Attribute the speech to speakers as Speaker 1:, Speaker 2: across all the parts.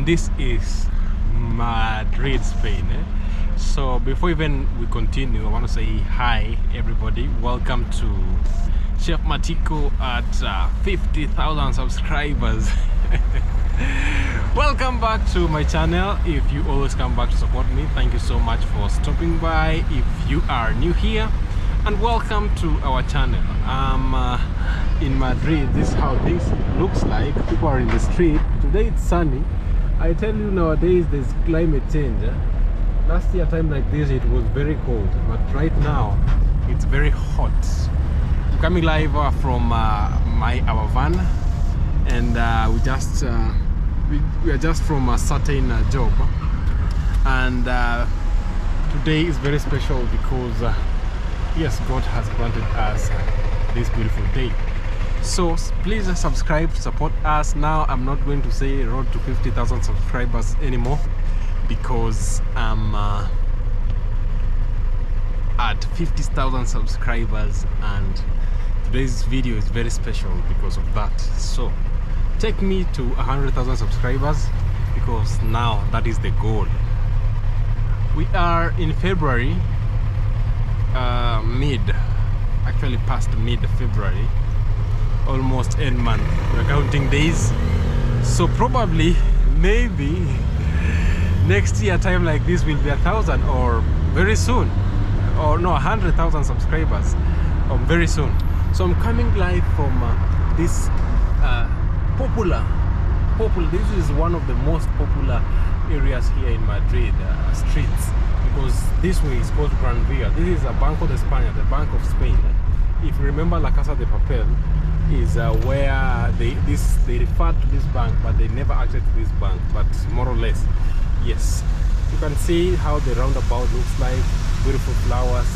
Speaker 1: and this is Madrid, Spain. So before even we continue, I want to say hi everybody. Welcome to Chef Matiko at 50,000 subscribers. Welcome back to my channel. If you always come back to support me, thank you so much for stopping by. If you are new here, and welcome to our channel. I'm in Madrid. This is how this looks like. People are in the street. Today it's sunny. I tell you, nowadays there's climate change. Last year time like this it was very cold, but right now it's very hot. I'm coming live from our van, and we are just from a certain job, and today is very special because yes, God has granted us this beautiful day. So please subscribe, support us. Now I'm not going to say road to 50,000 subscribers anymore, because I'm at 50,000 subscribers, and today's video is very special because of that. So take me to 100,000 subscribers, because now that is the goal. We are in February, actually past mid-February, almost end month. We're counting days, so probably maybe next year time like this will be 1,000, or very soon, or no, 100,000 subscribers very soon. So I'm coming live from this popular, this is one of the most popular areas here in Madrid, streets, because this way is called Gran Via. This is a Banco de España, the Bank of Spain. If you remember, La Casa de Papel is where they referred to this bank, but they never acted to this bank, but more or less, yes. You can see how the roundabout looks like, beautiful flowers,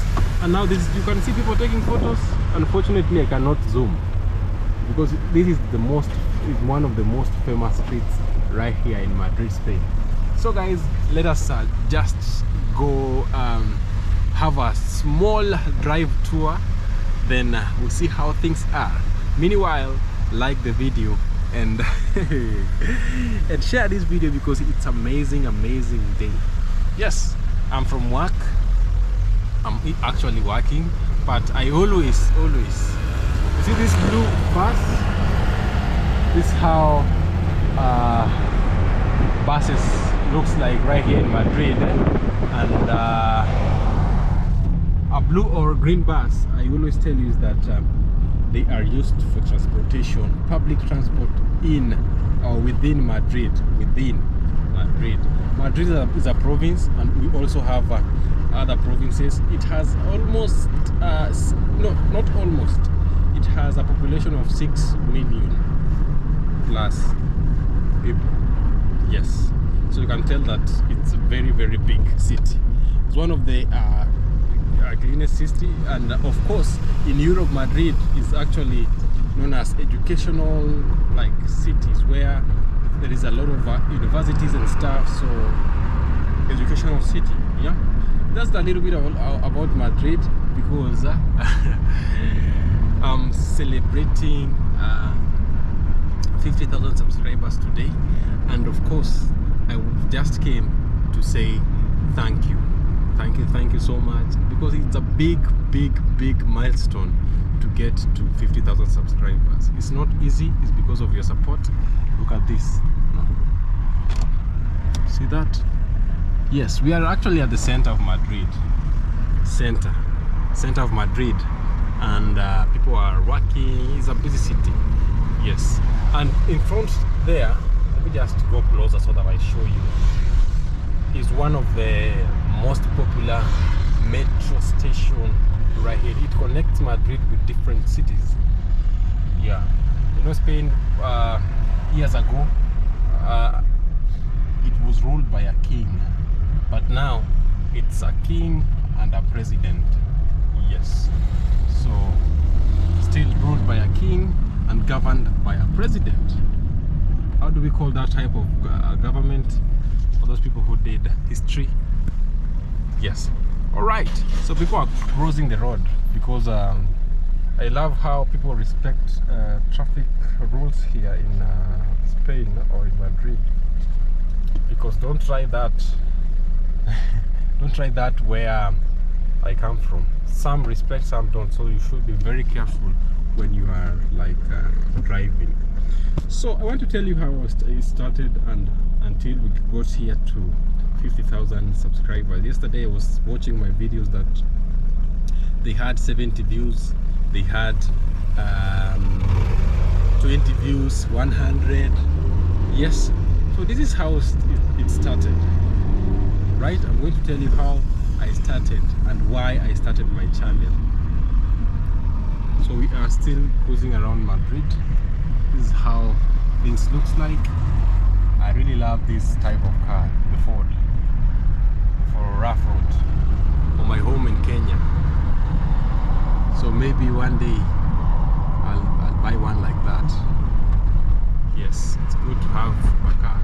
Speaker 1: and now this, you can see people taking photos. Unfortunately, I cannot zoom because this is one of the most famous streets right here in Madrid, Spain. So guys, let us just go have a small drive tour, then we'll see how things are. Meanwhile, like the video and and share this video, because it's amazing day. Yes, I'm from work. I'm actually working, but I always you see this blue bus. This is how buses looks like right here in Madrid, and a blue or green bus, I always tell you, is that they are used for transportation, public transport in or within Madrid. Madrid is a province, and we also have other provinces. It has almost not almost, it has a population of 6 million plus people. Yes, so you can tell that it's a very big city. It's one of the cleanest city, and of course in Europe, Madrid is actually known as educational like cities, where there is a lot of universities and stuff. So educational city, yeah. That's a little bit about Madrid, because I'm celebrating 50,000 subscribers today, and of course I just came to say thank you so much, because it's a big milestone to get to 50,000 subscribers. It's not easy. It's because of your support. Look at this. See that? Yes, we are actually at the center of Madrid. Center of Madrid, and people are working. It's a busy city. Yes, and in front there, let me just go closer so that I show you, is one of the most popular metro station right here. It connects Madrid with different cities. Yeah, you know, Spain years ago it was ruled by a king, but now it's a king and a president. Yes, so still ruled by a king and governed by a president. How do we call that type of government? For those people who did history. Yes. All right, so people are crossing the road, because I love how people respect traffic rules here in Spain or in Madrid. because don't try that. Don't try that where I come from. Some respect, some don't. So you should be very careful when you are like driving. So I want to tell you how I started and until we got here to 50,000 subscribers. Yesterday I was watching my videos that they had 70 views, they had 20 views, 100. Yes, so this is how it started, right? I'm going to tell you how I started and why I started my channel. So we are still cruising around Madrid. This is how things looks like. I really love this type of car, the Ford, for a rough road, for my home in Kenya. So maybe one day I'll buy one like that. Yes, it's good to have a car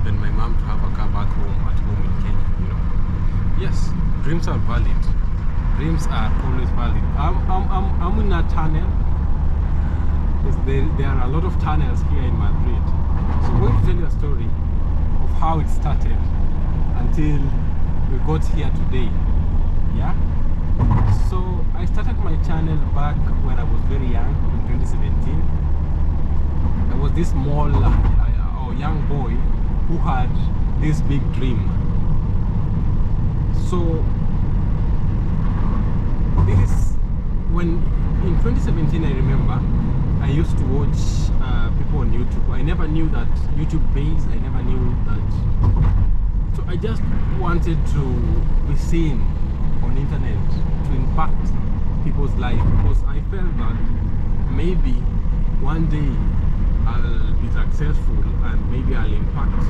Speaker 1: than my mom to have a car back home at home in Kenya, you know. Yes, dreams are valid. Dreams are always valid. I'm in a tunnel. There are a lot of tunnels here in Madrid. So I'm going to tell you a story of how it started until we got here today. Yeah. So I started my channel back when I was very young, in 2017. I was this small or young boy who had this big dream. So this is when in 2017 I remember I used to watch people on YouTube. I never knew that YouTube pays. I never knew that. So I just wanted to be seen on internet to impact people's life, because I felt that maybe one day I'll be successful and maybe I'll impact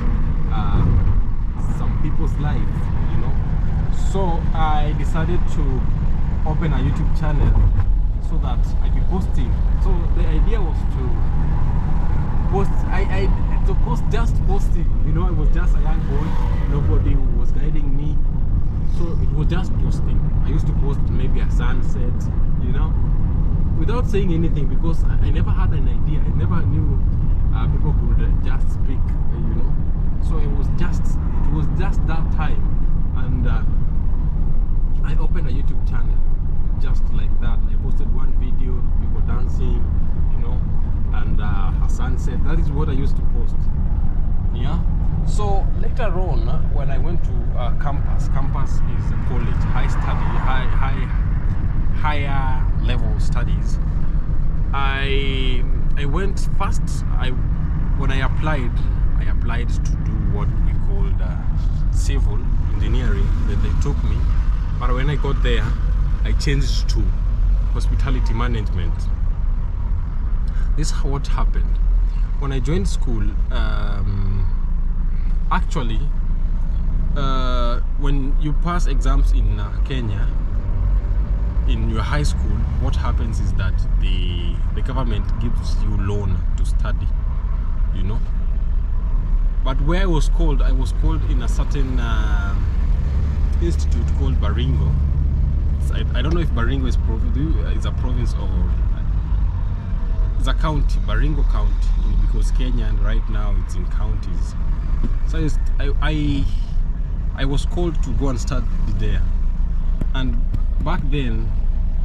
Speaker 1: some people's life, you know. So I decided to open a YouTube channel so that I'd be posting. So the idea was to post, to post just posting, you know. I was just a young boy, nobody was guiding me, so it was just posting. I used to post maybe a sunset, you know, without saying anything, because I never had an idea. I never knew people could just speak, you know. So it was just that time, and I opened a YouTube channel just like that. I posted one video, people dancing, you know, and a sunset. That is what I used to post. Yeah. So later on, when I went to campus is a college, higher level studies. I went first. When I applied to do what we called civil engineering. Then they took me, but when I got there, I changed to hospitality management. This is what happened when I joined school. Actually, when you pass exams in Kenya, in your high school, what happens is that the government gives you loan to study, you know. But where I was called in a certain institute called Baringo. I don't know if Baringo is a province or it's a county, Baringo County, because Kenya right now it's in counties. So I was called to go and study there, and back then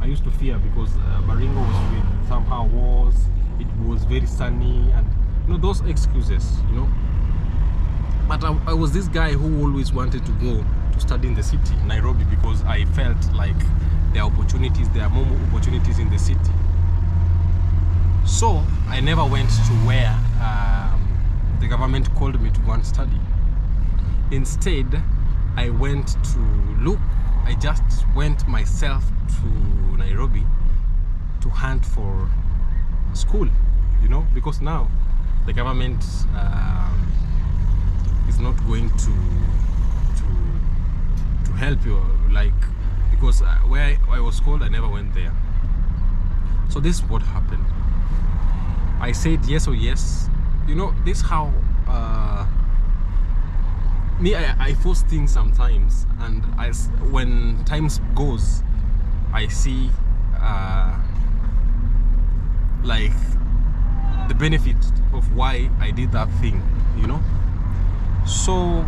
Speaker 1: I used to fear because Baringo was with somehow wars. It was very sunny, and you know those excuses, you know. But I was this guy who always wanted to go to study in the city, Nairobi, because I felt like there are more opportunities in the city. So I never went to where the government called me to go and study. Instead, I went to look. I just went myself to Nairobi to hunt for school, you know, because now the government is not going to help you, like, because where I was called, I never went there. So this is what happened. I said yes or yes. You know, this how I force things sometimes, and when times goes, I see like the benefit of why I did that thing, you know. So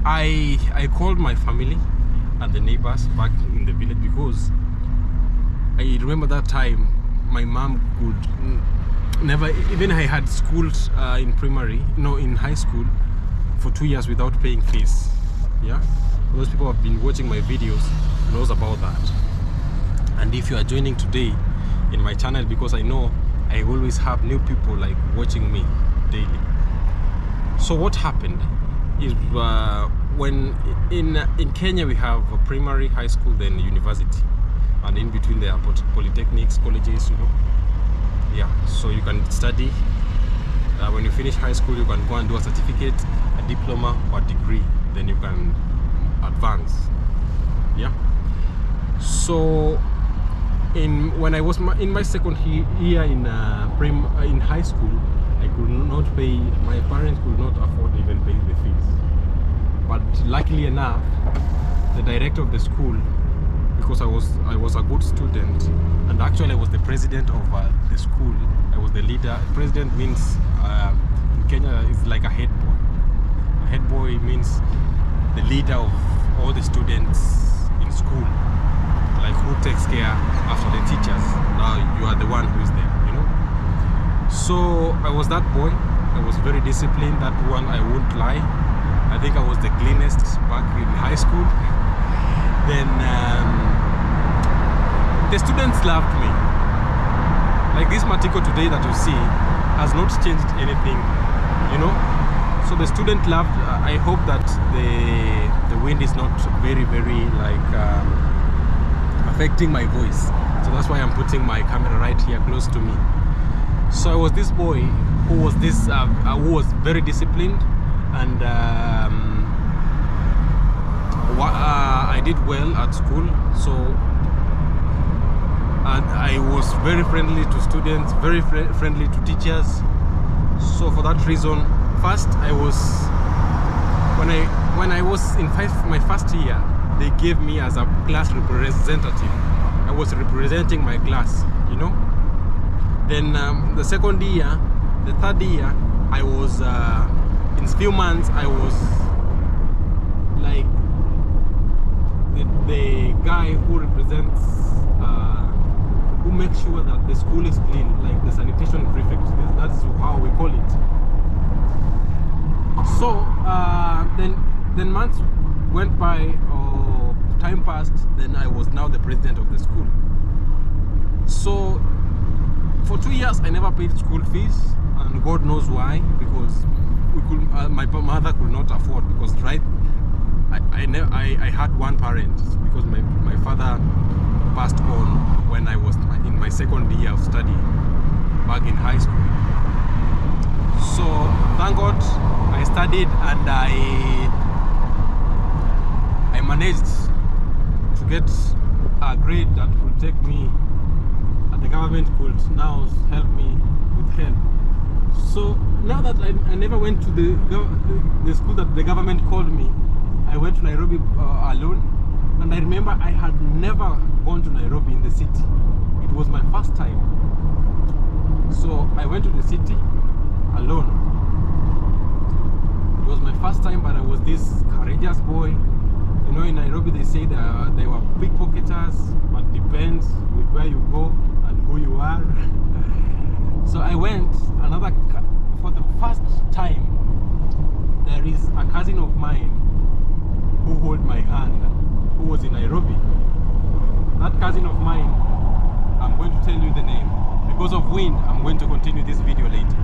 Speaker 1: I called my family and the neighbors back in the village, because I remember that time my mom could never, even I had schooled in high school for 2 years without paying fees. Yeah, those people who have been watching my videos knows about that. And if you are joining today in my channel, because I know I always have new people like watching me daily. So what happened is when in Kenya we have a primary, high school, then university, and in between there are polytechnics, colleges, you know. Yeah, so you can study. When you finish high school, you can go and do a certificate, a diploma, or a degree. Then you can advance. Yeah. So when I was in my second year in high school, I could not pay. My parents could not afford even pay the fees. But luckily enough, the director of the school, because I was a good student, and actually I was the president of the school. I was the leader. President means in Kenya is like a head boy. A head boy means the leader of all the students in school, like who takes care after the teachers. Now you are the one who is there, you know. So I was that boy. I was very disciplined. That one, I won't lie. I think I was the cleanest back in high school. Then the students loved me. Like this Matiko today that you see has not changed anything, you know. So the student loved. I hope that the wind is not very like affecting my voice. So that's why I'm putting my camera right here close to me. So I was this boy who was very disciplined, and I did well at school. So I was very friendly to students, very friendly to teachers. So for that reason, first I was when I was in my first year, they gave me as a class representative. I was representing my class, you know. Then the second year, the third year, I was in a few months I was like the guy who represents, who makes sure that the school is clean, like the sanitation prefect. That's how we call it. So then months went by, or time passed. Then I was now the president of the school. So for 2 years I never paid school fees, and God knows why, because my mother could not afford, because I had one parent, because my father passed on when I was in my second year of study back in high school. So thank God I studied, and I managed to get a grade that could take me, and the government could now help me with help. So now that I never went to the school that the government called me, I went to Nairobi alone. And I remember I had never gone to Nairobi in the city. It was my first time. So I went to the city alone. It was my first time, but I was this courageous boy. You know, in Nairobi they say they were pickpocketers, but depends with where you go and who you are. So I went for the first time. There is a cousin of mine who held my hand, who was in Nairobi. That cousin of mine, I'm going to tell you the name. Because of wind, I'm going to continue this video later.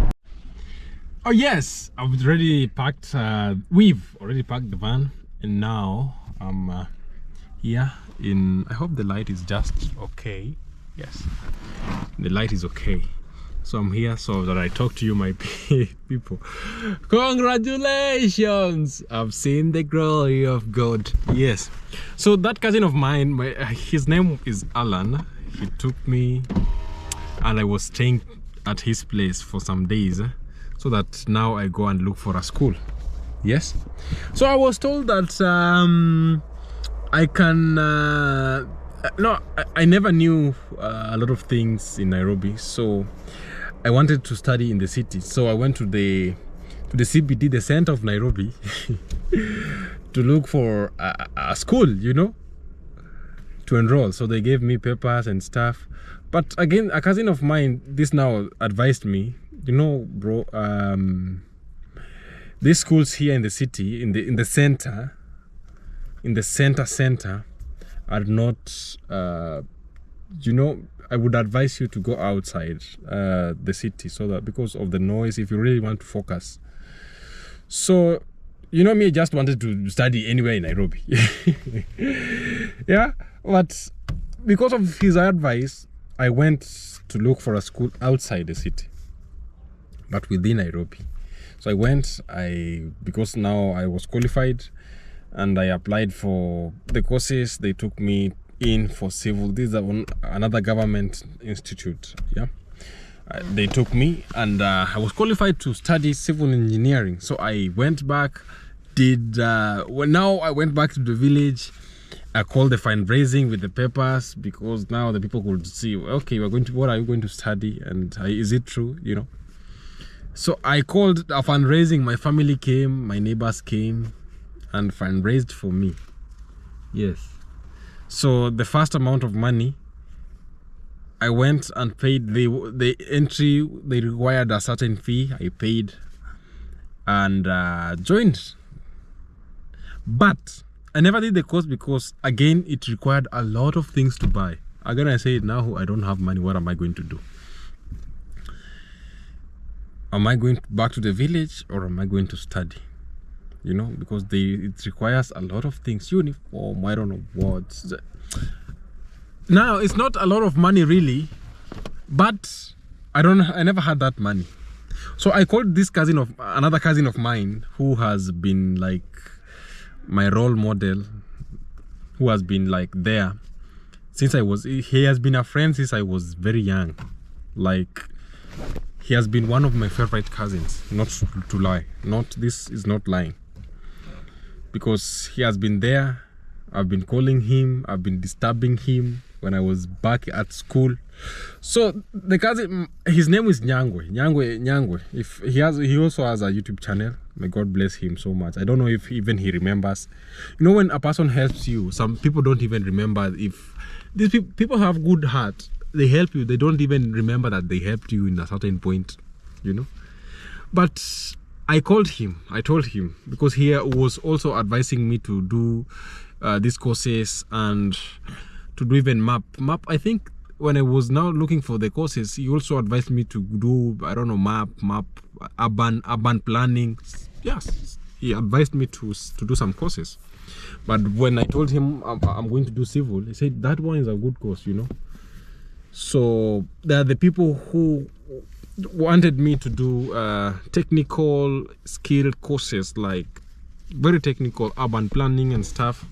Speaker 1: Oh yes, I've already packed, we've already packed the van, and now I'm here in, I hope the light is just okay. Yes, the light is okay. So I'm here so that I talk to you, my people. Congratulations! I've seen the glory of God. Yes. So that cousin of mine, his name is Alan. He took me, and I was staying at his place for some days, so that now I go and look for a school. Yes. So I was told that I can. No, I never knew a lot of things in Nairobi, so I wanted to study in the city. So I went to the to the CBD, the center of Nairobi, to look for a school, you know, to enroll. So they gave me papers and stuff. But again, a cousin of mine, this now advised me, you know, bro, these schools here in the city, in the center, are not, you know, I would advise you to go outside the city, so that because of the noise, if you really want to focus. So, you know, me just wanted to study anywhere in Nairobi. Yeah, but because of his advice, I went to look for a school outside the city, but within Nairobi. So I went, because now I was qualified, and I applied for the courses. They took me in for civil. This is another government institute. Yeah, they took me, and I was qualified to study civil engineering. So I went back, now I went back to the village. I called the fundraising with the papers, because now the people could see, okay, what are you going to study, and is it true, you know? So I called a fundraising. My family came, my neighbors came, and fundraised for me. Yes. So the first amount of money, I went and paid the entry. They required a certain fee. I paid and joined. But I never did the course because, again, it required a lot of things to buy. Again, I say now I don't have money. What am I going to do? Am I going back to the village, or am I going to study? You know, because it requires a lot of things, uniform, I don't know what. Now, it's not a lot of money really, but I never had that money. So I called another cousin of mine, who has been like my role model, who has been like there since he has been a friend since I was very young. Like, he has been one of my favorite cousins, not to lie. This is not lying. Because he has been there. I've been calling him, I've been disturbing him when I was back at school. So the cousin, his name is Nyangwe. If he also has a YouTube channel. May God bless him so much. I don't know if even he remembers. You know, when a person helps you, some people don't even remember. If these people have good heart, they help you, they don't even remember that they helped you in a certain point, you know. But I called him, I told him, because he was also advising me to do these courses and to do even map. I think when I was now looking for the courses, he also advised me to do, I don't know, map, urban planning. Yes, he advised me to do some courses. But when I told him I'm going to do civil, he said that one is a good course, you know. So there are the people who wanted me to do technical skill courses, like very technical urban planning and stuff.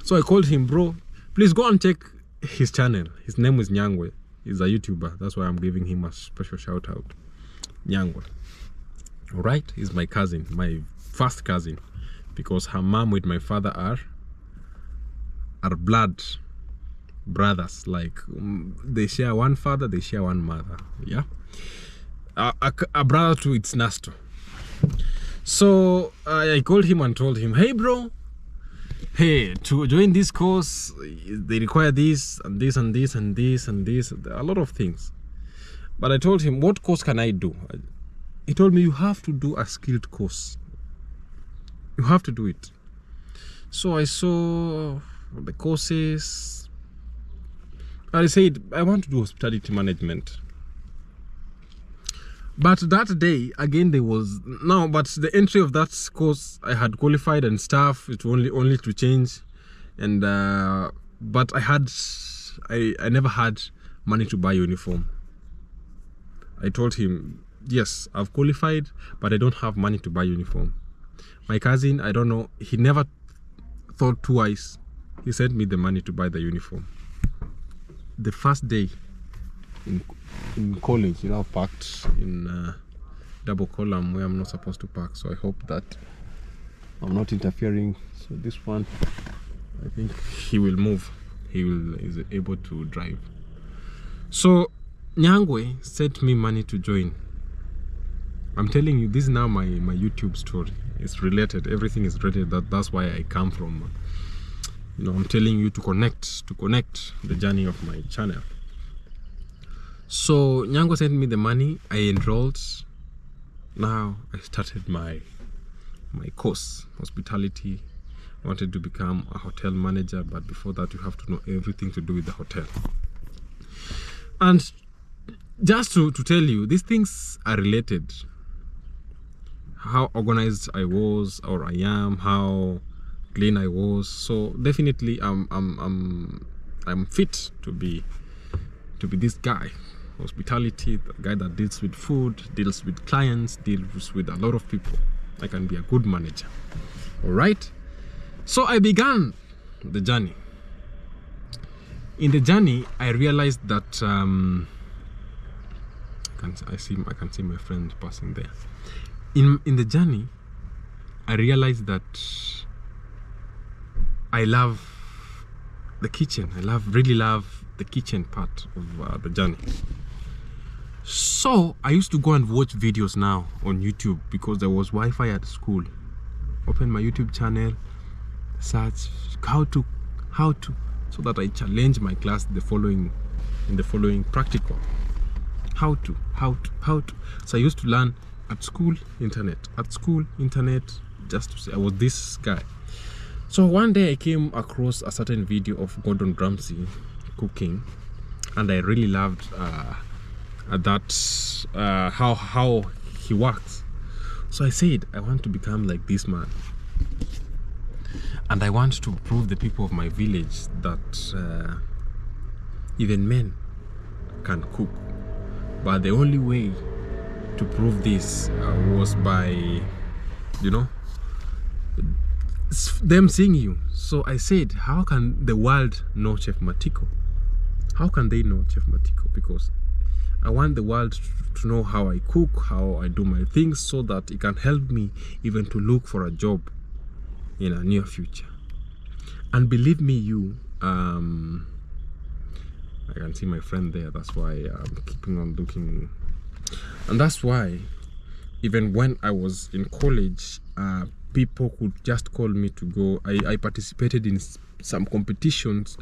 Speaker 1: So I called him, bro, please go and check his channel. His name is Nyangwe. He's a YouTuber. That's why I'm giving him a special shout out. Nyangwe. All right, he's my cousin, my first cousin, because her mom with my father are blood brothers. Like, they share one father, they share one mother. Yeah, a brother to its Nasto. So I called him and told him, hey bro, hey, to join this course they require this and this and this and this and this, a lot of things. But I told him, what course can I do? He told me, you have to do a skilled course, you have to do it. So I saw the courses. I said, I want to do hospitality management. But that day, again, but the entry of that course, I had qualified and stuff. It only to change. And, but I never had money to buy uniform. I told him, yes, I've qualified, but I don't have money to buy uniform. My cousin, I don't know, he never thought twice. He sent me the money to buy the uniform. The first day in college, you know, parked in double column where I'm not supposed to park. So I hope that I'm not interfering. So this one, I think he will move. Is able to drive. So Nyangwe sent me money to join. I'm telling you, this is now my YouTube story. It's related. Everything is related. That's why I come from. You know, I'm telling you to connect the journey of my channel. So Nyango sent me the money. I enrolled. Now I started my course, hospitality. I wanted to become a hotel manager, but before that you have to know everything to do with the hotel. And just to tell you, these things are related. How organized I was, or I am, how clean I was. So definitely I'm fit to be this guy. Hospitality, the guy that deals with food, deals with clients, deals with a lot of people. I can be a good manager. All right. So I began the journey. In the journey, I realized that I can see my friend passing there. In the journey, I realized that I love the kitchen. I really love the kitchen part of the journey. So I used to go and watch videos now on YouTube because there was Wi-Fi at school. Open my YouTube channel, search how to, so that I challenge my class in the following practical. How to. So I used to learn at school, internet, just to say I was this guy. So one day I came across a certain video of Gordon Ramsay cooking, and I really loved how he works. So I said, I want to become like this man, and I want to prove the people of my village that even men can cook. But the only way to prove this was by, you know, them seeing you. So I said, how can the world know Chef Matiko? How can they know Chef Matiko? Because I want the world to know how I cook, how I do my things, so that it can help me even to look for a job in a near future. And believe me, I can see my friend there. That's why I'm keeping on looking. And that's why even when I was in college, people could just call me to go. I participated in some competitions,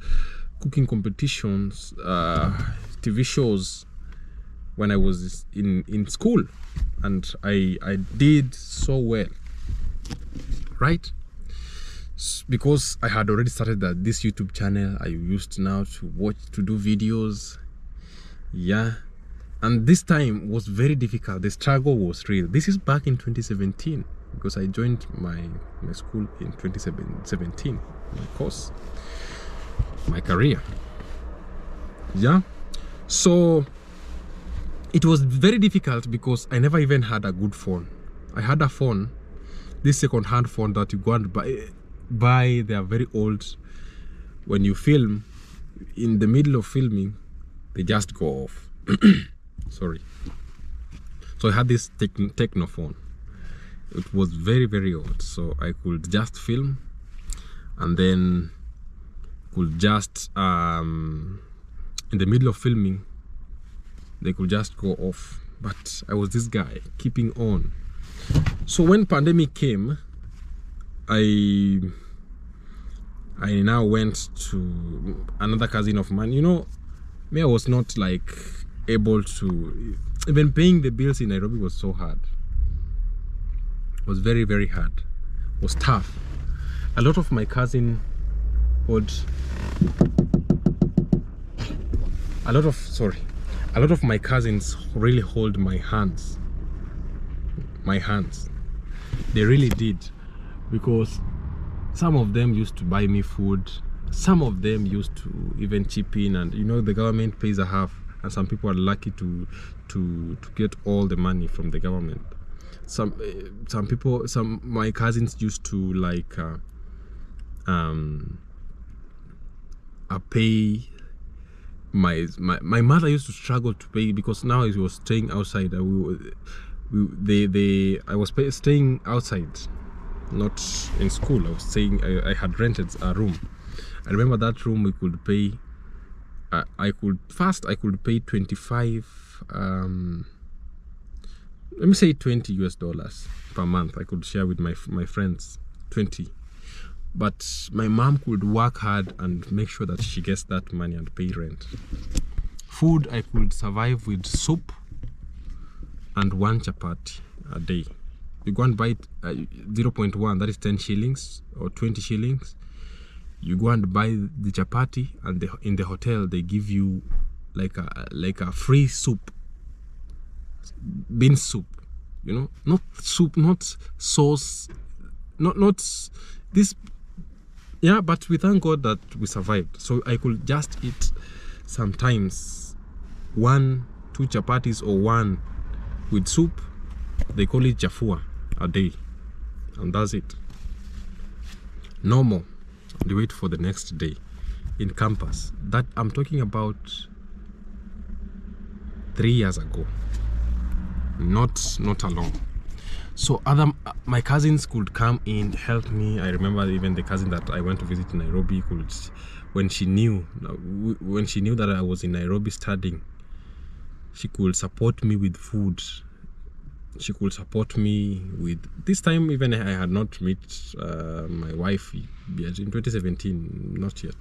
Speaker 1: cooking competitions, TV shows when I was in school, and I did so well, right? Because I had already started this YouTube channel. I used now to do videos, yeah. And this time was very difficult. The struggle was real. This is back in 2017, because I joined my school in 2017, my course, my career, yeah. So it was very difficult because I never even had a good phone. I had a phone, this second-hand phone that you go and buy. They are very old. When you film, in the middle of filming, they just go off. Sorry. So I had this techno phone. It was very, very old. So I could just film, and then could just in the middle of filming, they could just go off. But I was this guy keeping on. So when pandemic came, I now went to another cousin of mine. You know, me, I was not like able to, even paying the bills in Nairobi was so hard. It was very, very hard. It was tough. A lot of my cousin would, a lot of my cousins really hold my hands. They really did, because some of them used to buy me food, some of them used to even chip in, and you know, the government pays a half, and some people are lucky to get all the money from the government. Some my cousins used to like pay. My mother used to struggle to pay, because now she was staying outside. I was staying outside, not in school. I was staying. I had rented a room. I remember that room we could pay. I could pay 25. let me say $20 per month I could share with my friends, 20. But my mom could work hard and make sure that she gets that money and pay rent. Food, I could survive with soup and 1 chapati a day. You go and buy 0.1, that is 10 shillings or 20 shillings. You go and buy the chapati, and in the hotel they give you like a free soup, bean soup, you know, not soup, not sauce, not this. Yeah, but we thank God that we survived. So I could just eat sometimes 1, 2 chapatis or 1 with soup. They call it jafua a day, and that's it. No more. They wait for the next day in campus. That I'm talking about 3 years ago. Not alone. So my cousins could come in, help me. I remember even the cousin that I went to visit in Nairobi could, when she knew that I was in Nairobi studying, she could support me with food. She could support me with, this time even I had not met my wife yet, in 2017, not yet.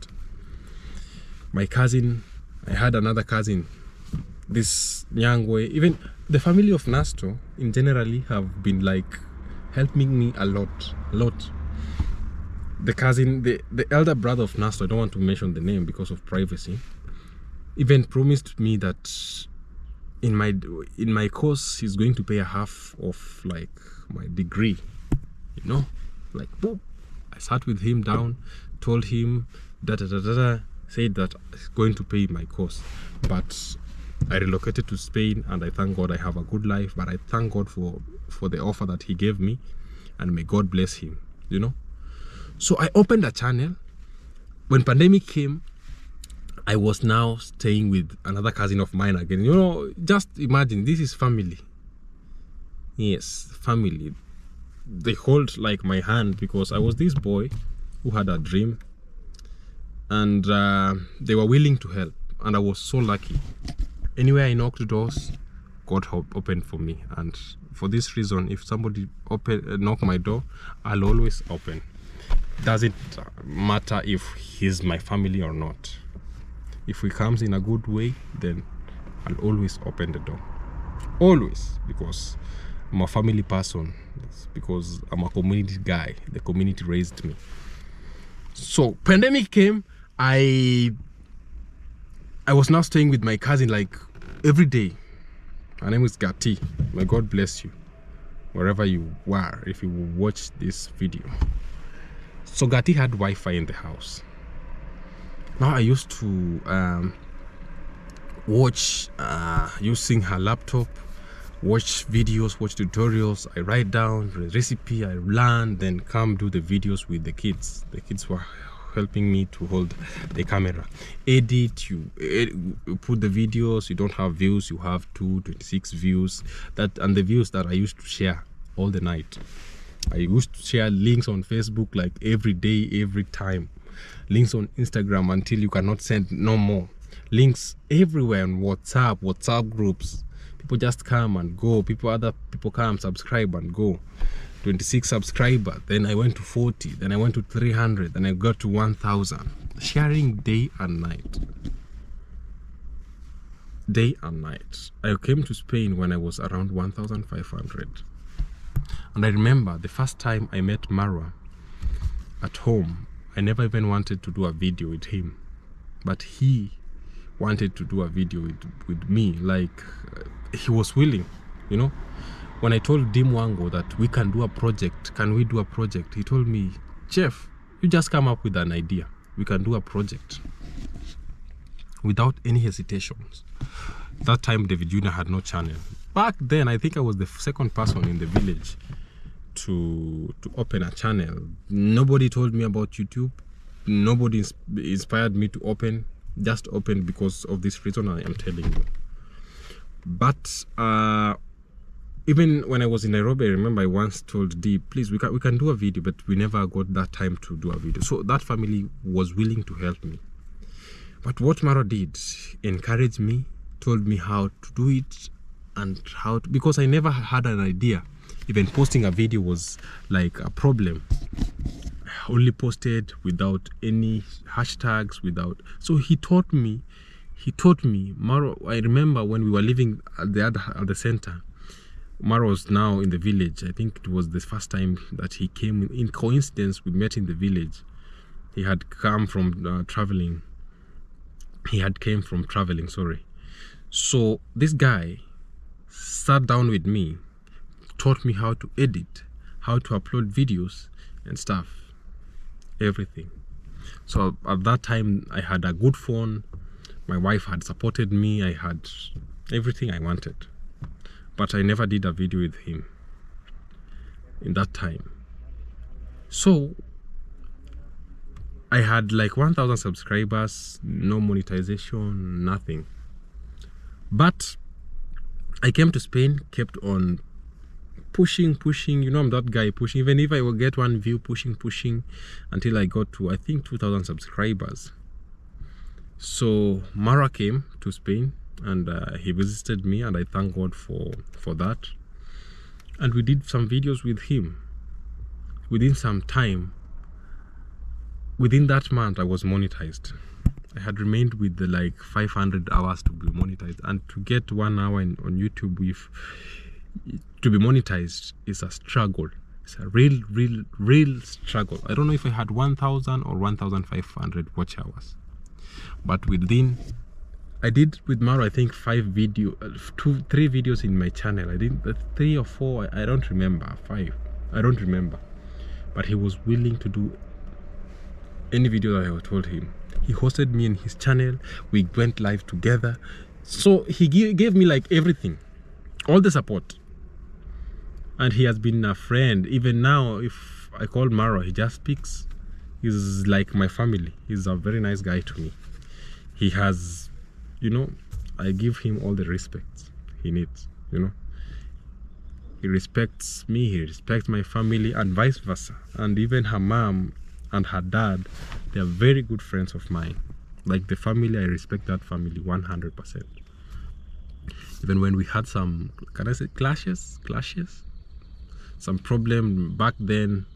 Speaker 1: My cousin, I had another cousin, this young way. Even the family of Nasto in generally have been like helping me a lot. The cousin, the elder brother of Nasto, I don't want to mention the name because of privacy, even promised me that in my course he's going to pay a half of like my degree, you know, like boom. I sat with him down, told him said that he's going to pay my course. But I relocated to Spain, and I thank God I have a good life. But I thank God for the offer that he gave me, and may God bless him, you know. So I opened a channel. When pandemic came, I was now staying with another cousin of mine again. You know, just imagine, this is family. Yes, family. They hold like my hand, because I was this boy who had a dream, and they were willing to help, and I was so lucky. Anywhere I knocked doors, God opened for me. And for this reason, if somebody knock my door, I'll always open. Doesn't matter if he's my family or not. If he comes in a good way, then I'll always open the door. Always, because I'm a family person. It's because I'm a community guy. The community raised me. So pandemic came, I was now staying with my cousin like every day. Her name is Gati. May God bless you wherever you were, if you watch this video. So Gati had Wi-Fi in the house. Now I used to watch using her laptop, watch videos, watch tutorials. I write down the recipe, I learn, then come do the videos with the kids. The kids were helping me to hold the camera. Edit, you put the videos, you don't have views, you have 26 views. And the views that I used to share all the night. I used to share links on Facebook like every day, every time. Links on Instagram until you cannot send no more. Links everywhere on WhatsApp groups. People just come and go. Other people come, subscribe and go. 26 subscribers. Then I went to 40. Then I went to 300. Then I got to 1,000. Sharing day and night. Day and night. I came to Spain when I was around 1,500. And I remember the first time I met Marwa at home. I never even wanted to do a video with him, but he wanted to do a video with me. Like he was willing, you know. When I told Dim Wango that we can do a project, can we do a project? He told me, Chef, you just come up with an idea. We can do a project. Without any hesitations. That time David Jr. had no channel. Back then, I think I was the second person in the village to open a channel. Nobody told me about YouTube. Nobody inspired me to open. Just open because of this reason I am telling you. But even when I was in Nairobi, I remember I once told Dee, please, we can do a video, but we never got that time to do a video. So that family was willing to help me. But what Maro did, encouraged me, told me how to do it, and how to, because I never had an idea. Even posting a video was like a problem. I only posted without any hashtags, without. So he taught me, Maro. I remember when we were living at the center. Maro was now in the village. I think it was the first time that he came. In coincidence, we met in the village. He had come from traveling. Came from traveling, sorry. So this guy sat down with me, taught me how to edit, how to upload videos and stuff, everything. So at that time, I had a good phone. My wife had supported me. I had everything I wanted. But I never did a video with him in that time. So I had like 1,000 subscribers, no monetization, nothing. But I came to Spain, kept on pushing. You know, I'm that guy pushing. Even if I will get one view, pushing until I got to, I think, 2,000 subscribers. So Mara came to Spain and he visited me, and I thank God for that. And we did some videos with him. Within some time, within that month, I was monetized. I had remained with the like 500 hours to be monetized, and to get 1 hour on YouTube with to be monetized is a struggle. It's a real struggle. I don't know if I had 1,000 or 1,500 watch hours, but within, I did with Maro, I think 3 videos in my channel. I did 3 or 4, I don't remember, 5, I don't remember. But he was willing to do any video that I told him. He hosted me in his channel. We went live together. So he gave me like everything, all the support. And he has been a friend. Even now, if I call Maro, he just speaks. He's like my family. He's a very nice guy to me. He has, you know, I give him all the respect he needs, you know. He respects me, he respects my family, and vice versa. And even her mom and her dad, they are very good friends of mine. Like the family, I respect that family 100%. Even when we had some, can I say clashes? Some problem back then,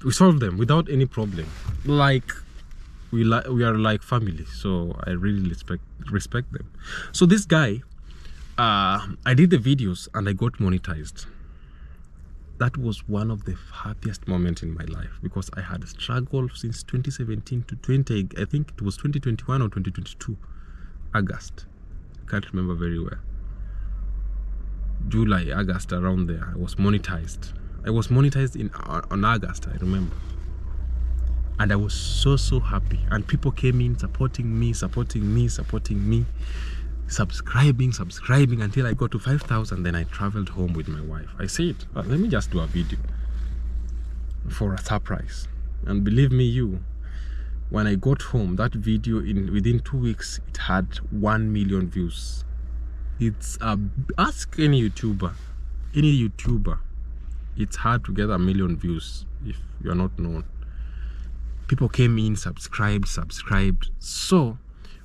Speaker 1: we solved them without any problem. Like, we are like family, so I really respect them. So this guy, I did the videos and I got monetized. That was one of the happiest moments in my life, because I had struggled since 2017 to I think it was 2021 or 2022, August. I can't remember very well. July, August, around there, I was monetized. I was monetized on August, I remember. And I was so happy. And people came in supporting me, subscribing until I got to 5,000. Then I traveled home with my wife. I said, let me just do a video for a surprise. And believe me, when I got home, that video within 2 weeks, it had 1 million views. It's ask any YouTuber. It's hard to get 1 million views if you are not known. People came in, subscribed. So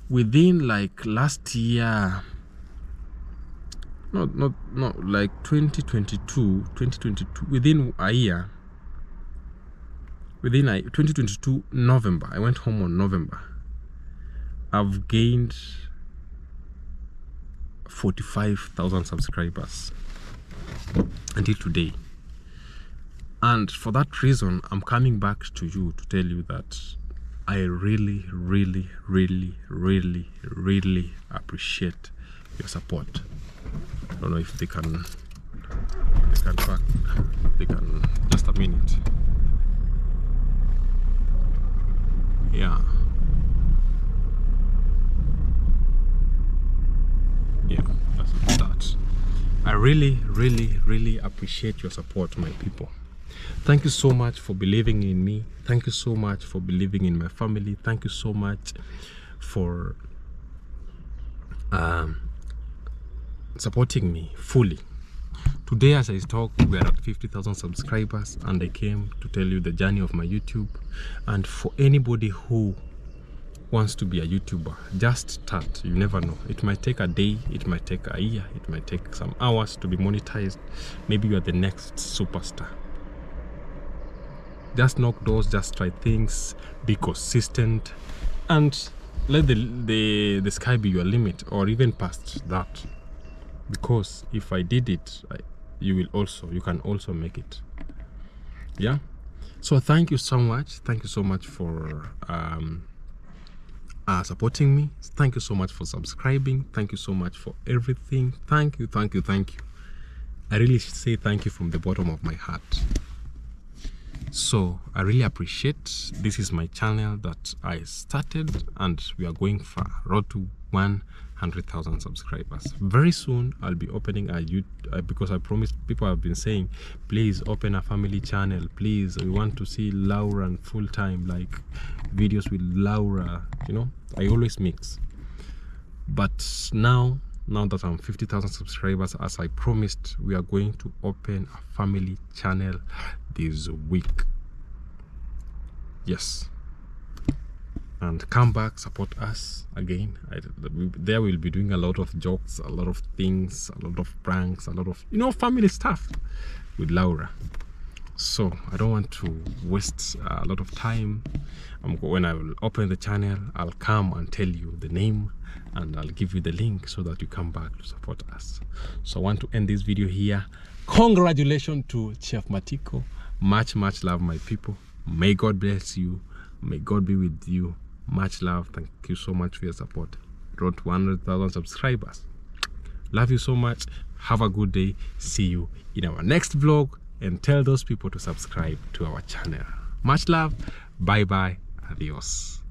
Speaker 1: within like last year, not like 2022, within a year, 2022 November, I went home on November, I've gained 45,000 subscribers until today. And for that reason, I'm coming back to you to tell you that I really appreciate your support. I don't know if they can track. They can, just a minute. Yeah, that's that. I really appreciate your support, my people. Thank you so much for believing in me. Thank you so much for believing in my family. Thank you so much for supporting me fully. Today, as I talk, we are at 50,000 subscribers, and I came to tell you the journey of my YouTube. And for anybody who wants to be a YouTuber, just start. You never know. It might take a day, it might take a year, it might take some hours to be monetized. Maybe you are the next superstar. Just knock doors, just try things, be consistent, and let the sky be your limit, or even past that. Because if I did it, you can also make it. Yeah. So thank you so much. Thank you so much for supporting me. Thank you so much for subscribing. Thank you so much for everything. Thank you. I really say thank you from the bottom of my heart. So I really appreciate. This is my channel that I started, and we are going far. Road to 100,000 subscribers. Very soon I'll be opening a YouTube, because I promised. People have been saying, please open a family channel, please, we want to see Laura and full-time, like videos with Laura. You know, I always mix. But now that I'm 50,000 subscribers, as I promised, we are going to open a family channel this week. Yes. And come back, support us again. There we'll be doing a lot of jokes, a lot of things, a lot of pranks, a lot of, you know, family stuff with Laura. So I don't want to waste a lot of time. When I will open the channel, I'll come and tell you the name, and I'll give you the link so that you come back to support us. So I want to end this video here. Congratulations to Chef Matiko. Much love, my people. May God bless you. May God be with you. Much love. Thank you so much for your support. Road to 100,000 subscribers. Love you so much. Have a good day. See you in our next vlog, and tell those people to subscribe to our channel. Much love. Bye bye. Adios.